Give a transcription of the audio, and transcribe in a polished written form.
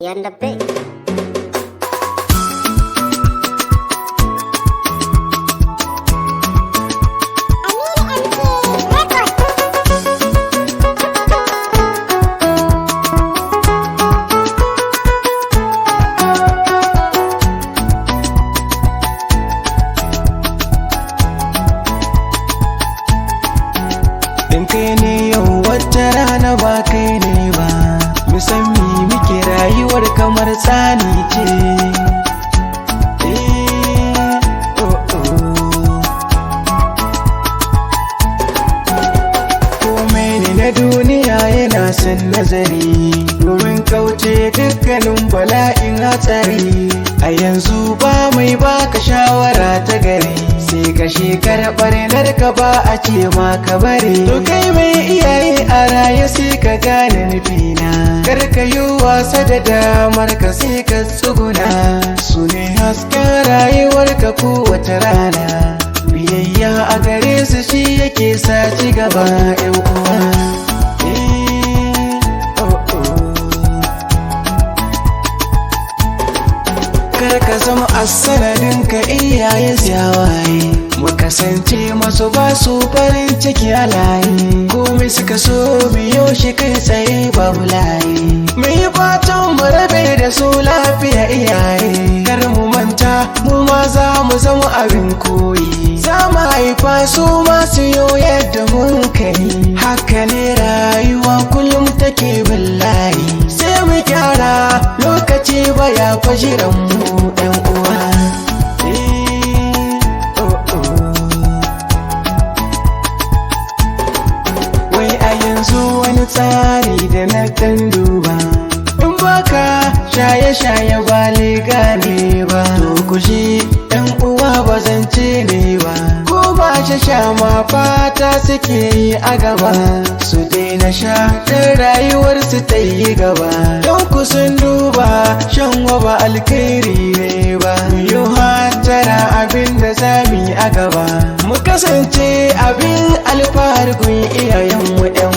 Yanda Bay. In kai ne yau wata rana ba kai ne ba, musammi muke rayuwar kamar tsani ce. Komai ne na duniya yana son nazari, domin kauce dukkanin bala'in hatsari. A yanzu ba mai baka shawara ta gari, sai ka shekara ɓarnar ka ba a ce ma ka bari. To kai mai iyaye a raye sai ka gane nufina, kar ka yi wasa da damar ka sai ka tsuguna. Su ne hasken rayuwar ka kowace rana, biyayya a gare su shi yake sa ci gaba 'yan uwa. Kar ka zama a sanadin ka iyaye yawaye, mu kasance masu ba su farin ciki a layi. Komai suka so biyo shi kai tsaye babu layi, mu yi fatan mu rabe da su lafiya iyaye. Kar mu manta mu ma za mu zama abin koyi, za mu haifa su masu yo yadda mun kai. Haka ne rayuwa kullum take bin layi, sai mu gyara lokaci baya fashiran mu 'yan uwa. Wai a yanzu wani tsari da na kan duba, in baka shaye-shaye ba lega ne ba, to ku shi 'yan uwa ba zance ne ba. Ko ba sha ma fata suke yi a gaba, su daina sha don rayuwarsu ta yi gaba. Don ku sun duba shan waba alkhairi ne ba, yi hatara abin da zami a gaba. Mu kasance abin alfahari kun iyayenmu 'yan